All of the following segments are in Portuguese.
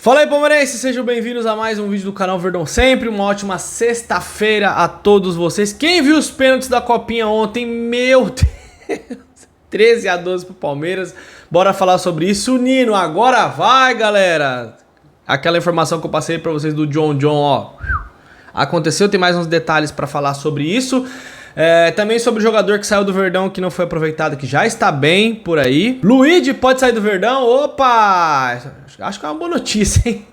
Fala aí, palmeirenses, sejam bem-vindos a mais um vídeo do canal Verdão Sempre. Uma ótima sexta-feira a todos vocês. Quem viu os pênaltis da Copinha ontem, meu Deus, 13-12 pro Palmeiras. Bora falar sobre isso. Nino, agora vai, galera. Aquela informação que eu passei pra vocês do John, ó, aconteceu, tem mais uns detalhes pra falar sobre isso. Também sobre o jogador que saiu do Verdão, que não foi aproveitado, que já está bem por aí. Luigi pode sair do Verdão? Opa! Acho que é uma boa notícia, hein?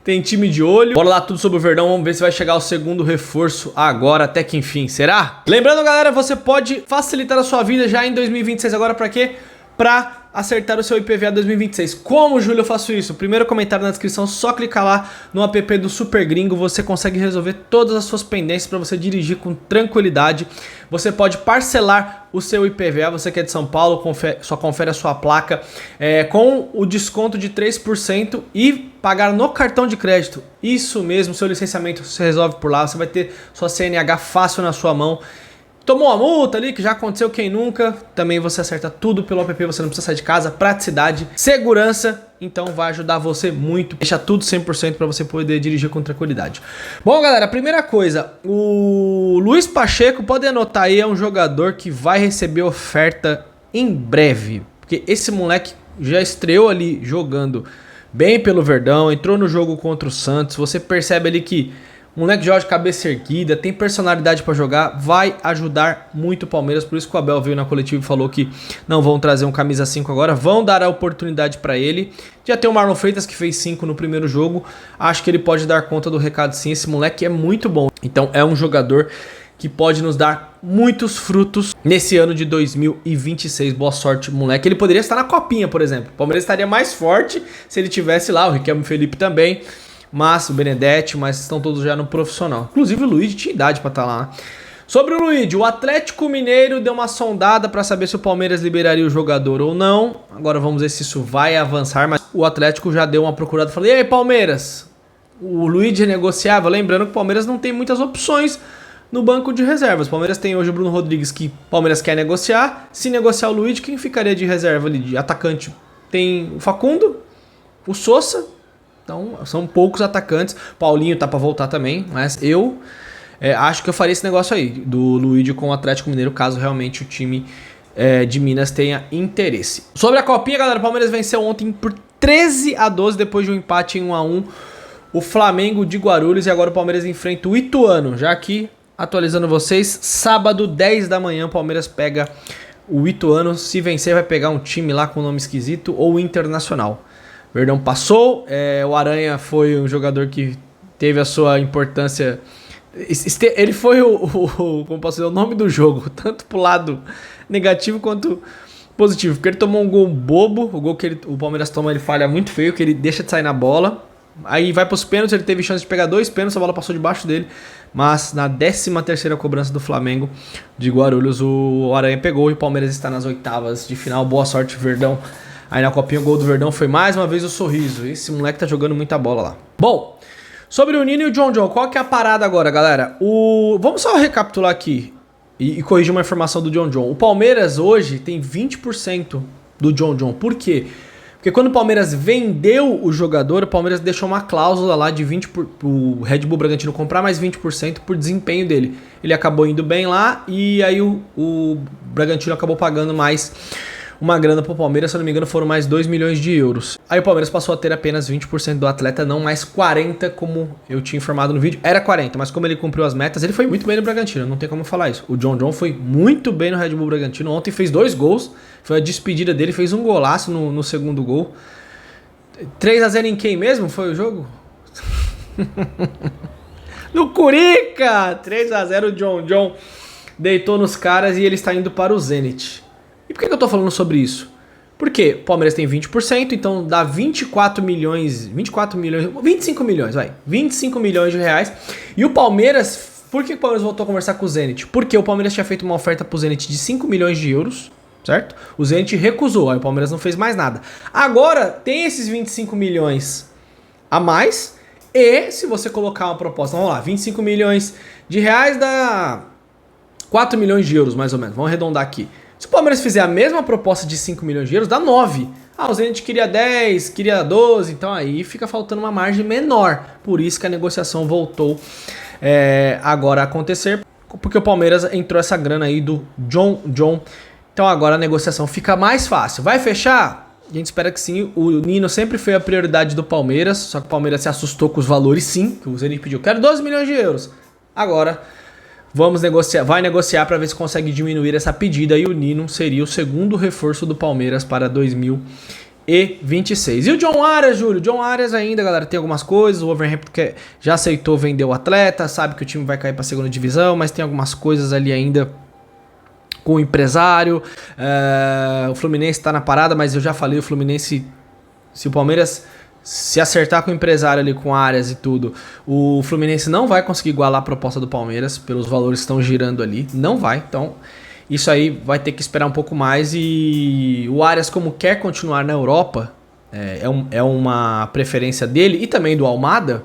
Tem time de olho. Bora lá tudo sobre o Verdão, vamos ver se vai chegar o segundo reforço agora, até que enfim, será? Lembrando, galera, você pode facilitar a sua vida já em 2026 agora, pra quê? Pra acertar o seu IPVA 2026. Como, Júlio, eu faço isso? Primeiro comentário na descrição, só clicar lá no app do Super Gringo, você consegue resolver todas as suas pendências para você dirigir com tranquilidade. Você pode parcelar o seu IPVA, você que é de São Paulo, só confere a sua placa com o desconto de 3% e pagar no cartão de crédito. Isso mesmo, seu licenciamento se resolve por lá, você vai ter sua CNH fácil na sua mão. Tomou uma multa ali, que já aconteceu, quem nunca? Também você acerta tudo pelo app, você não precisa sair de casa, praticidade, segurança, então vai ajudar você muito. Deixa tudo 100% para você poder dirigir com tranquilidade. Bom, galera, primeira coisa, o Luiz Pacheco, pode anotar aí, é um jogador que vai receber oferta em breve. Porque esse moleque já estreou ali jogando bem pelo Verdão, entrou no jogo contra o Santos, você percebe ali que o moleque joga de cabeça erguida, tem personalidade pra jogar, vai ajudar muito o Palmeiras. Por isso que o Abel veio na coletiva e falou que não vão trazer um camisa 5 agora, vão dar a oportunidade pra ele. Já tem o Marlon Freitas que fez 5 no primeiro jogo, acho que ele pode dar conta do recado sim, esse moleque é muito bom. Então é um jogador que pode nos dar muitos frutos nesse ano de 2026. Boa sorte, moleque. Ele poderia estar na Copinha, por exemplo. O Palmeiras estaria mais forte se ele tivesse lá, o Riquelme Felipe também. Mas o Benedetti, mas estão todos já no profissional. Inclusive o Luigi tinha idade para estar lá, né? Sobre o Luigi, o Atlético Mineiro deu uma sondada para saber se o Palmeiras liberaria o jogador ou não. Agora vamos ver se isso vai avançar, mas o Atlético já deu uma procurada. Falei, e aí, Palmeiras? O Luigi é negociável? Lembrando que o Palmeiras não tem muitas opções no banco de reservas. O Palmeiras tem hoje o Bruno Rodrigues, que o Palmeiras quer negociar. Se negociar o Luigi, quem ficaria de reserva ali, de atacante? Tem o Facundo, o Sousa. Então, são poucos atacantes. Paulinho tá pra voltar também, mas eu acho que eu faria esse negócio aí, do Luigi com o Atlético Mineiro, caso realmente o time de Minas tenha interesse. Sobre a Copinha, galera, o Palmeiras venceu ontem por 13-12, depois de um empate em 1-1. O Flamengo de Guarulhos, e agora o Palmeiras enfrenta o Ituano. Já aqui, atualizando vocês, sábado, 10 da manhã, o Palmeiras pega o Ituano. Se vencer, vai pegar um time lá com nome esquisito ou Internacional. Verdão passou, o Aranha foi um jogador que teve a sua importância, ele foi como posso dizer, o nome do jogo, tanto pro lado negativo quanto positivo, porque ele tomou um gol bobo, o gol que o Palmeiras toma, ele falha muito feio, que ele deixa de sair na bola, aí vai pros pênaltis, ele teve chance de pegar 2 pênaltis, a bola passou debaixo dele, mas na 13ª cobrança do Flamengo de Guarulhos, o Aranha pegou e o Palmeiras está nas oitavas de final. Boa sorte, Verdão. Aí na Copinha o gol do Verdão foi mais uma vez o sorriso. Esse moleque tá jogando muita bola lá. Bom, sobre o Nino e o John, qual que é a parada agora, galera? Vamos só recapitular aqui e corrigir uma informação do John. O Palmeiras hoje tem 20% do John. Por quê? Porque quando o Palmeiras vendeu o jogador, o Palmeiras deixou uma cláusula lá de 20% pro Red Bull Bragantino comprar mais 20% por desempenho dele. Ele acabou indo bem lá e aí o Bragantino acabou pagando mais uma grana pro Palmeiras, se eu não me engano foram mais 2 milhões de euros. Aí o Palmeiras passou a ter apenas 20% do atleta, não mais 40%, como eu tinha informado no vídeo. Era 40%, mas como ele cumpriu as metas, ele foi muito bem no Bragantino, não tem como falar isso. O John foi muito bem no Red Bull Bragantino, ontem fez 2 gols, foi a despedida dele, fez um golaço no segundo gol. 3-0 em quem mesmo foi o jogo? No Curica! 3-0, o John deitou nos caras e ele está indo para o Zenit. E por que eu tô falando sobre isso? Porque o Palmeiras tem 20%, então dá 25 milhões de reais. E o Palmeiras, por que o Palmeiras voltou a conversar com o Zenit? Porque o Palmeiras tinha feito uma oferta pro Zenit de 5 milhões de euros, certo? O Zenit recusou, aí o Palmeiras não fez mais nada. Agora tem esses 25 milhões a mais, e se você colocar uma proposta, vamos lá, 25 milhões de reais dá 4 milhões de euros mais ou menos, vamos arredondar aqui. Se Se o Palmeiras fizer a mesma proposta de 5 milhões de euros, dá 9. Ah, o Zenit queria 10, queria 12, então aí fica faltando uma margem menor. Por isso que a negociação voltou agora a acontecer, porque o Palmeiras entrou essa grana aí do John. Então agora a negociação fica mais fácil. Vai fechar? A gente espera que sim. O Nino sempre foi a prioridade do Palmeiras, só que o Palmeiras se assustou com os valores sim, que o Zenit pediu. Quero 12 milhões de euros. Agora vamos negociar, vai negociar para ver se consegue diminuir essa pedida e o Nino seria o segundo reforço do Palmeiras para 2026. E o John Arias, Júlio? John Arias ainda, galera, tem algumas coisas. O Wolverhampton já aceitou vender o atleta, sabe que o time vai cair para a segunda divisão, mas tem algumas coisas ali ainda com o empresário. O Fluminense está na parada, mas eu já falei, o Fluminense, se o Palmeiras se acertar com o empresário ali, com áreas e tudo, o Fluminense não vai conseguir igualar a proposta do Palmeiras pelos valores que estão girando ali. Não vai. Então, isso aí vai ter que esperar um pouco mais. E o Arias, como quer continuar na Europa, é uma preferência dele e também do Almada.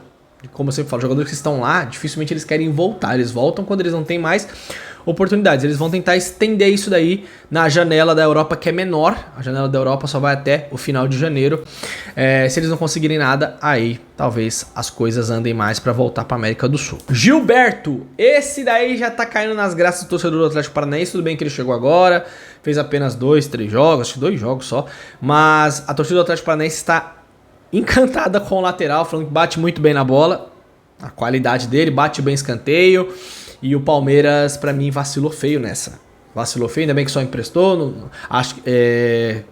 Como eu sempre falo, jogadores que estão lá, dificilmente eles querem voltar. Eles voltam quando eles não têm mais oportunidades. Eles vão tentar estender isso daí na janela da Europa, que é menor. A janela da Europa só vai até o final de janeiro. Se eles não conseguirem nada, aí talvez as coisas andem mais para voltar para América do Sul. Gilberto, esse daí já tá caindo nas graças do torcedor do Atlético Paranaense. Tudo bem que ele chegou agora, fez apenas 2, 3 jogos, acho que 2 jogos só. Mas a torcida do Atlético Paranaense está encantada com o lateral, falando que bate muito bem na bola. A qualidade dele, bate bem escanteio. E o Palmeiras, pra mim, vacilou feio nessa. Vacilou feio, ainda bem que só emprestou. Acho que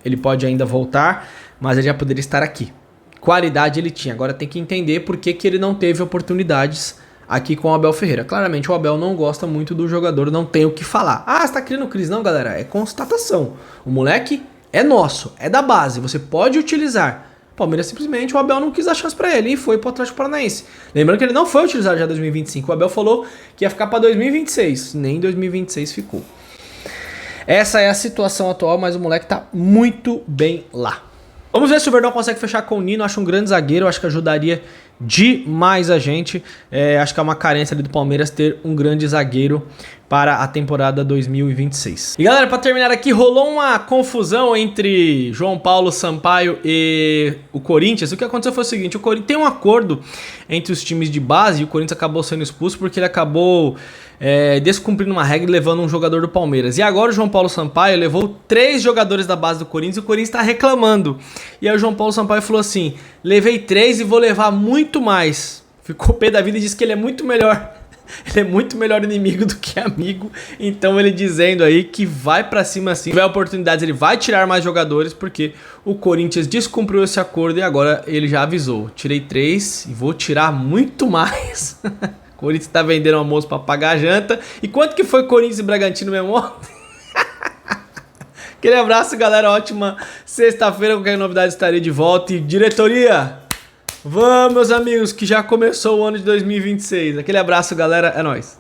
ele pode ainda voltar, mas ele já poderia estar aqui. Qualidade ele tinha. Agora tem que entender por que ele não teve oportunidades aqui com o Abel Ferreira. Claramente o Abel não gosta muito do jogador, não tem o que falar. Ah, você tá criando crise. Não, galera, é constatação. O moleque é nosso, é da base, você pode utilizar. Palmeiras simplesmente, o Abel não quis dar chance pra ele e foi pro Atlético Paranaense. Lembrando que ele não foi utilizado já em 2025. O Abel falou que ia ficar pra 2026. Nem 2026 ficou. Essa é a situação atual, mas o moleque tá muito bem lá. Vamos ver se o Verdão consegue fechar com o Nino. Acho um grande zagueiro, acho que ajudaria demais a gente. Acho que é uma carência ali do Palmeiras ter um grande zagueiro para a temporada 2026. E galera, para terminar aqui, rolou uma confusão entre João Paulo Sampaio e o Corinthians. O que aconteceu foi o seguinte: o Corinthians tem um acordo entre os times de base e o Corinthians acabou sendo expulso porque ele acabou descumprindo uma regra e levando um jogador do Palmeiras. E agora o João Paulo Sampaio levou 3 jogadores da base do Corinthians e o Corinthians está reclamando. E aí o João Paulo Sampaio falou assim: levei 3 e vou levar muito mais. Ficou pé da vida e disse que ele é muito melhor. Ele é muito melhor inimigo do que amigo. Então ele dizendo aí que vai pra cima assim. Se tiver oportunidades, ele vai tirar mais jogadores, porque o Corinthians descumpriu esse acordo e agora ele já avisou: tirei 3 e vou tirar muito mais. O Corinthians tá vendendo almoço pra pagar a janta. E quanto que foi Corinthians e Bragantino mesmo ontem? Aquele abraço, galera. Ótima sexta-feira. Qualquer novidade estarei de volta. E diretoria, vamos, meus amigos, que já começou o ano de 2026. Aquele abraço, galera. É nóis.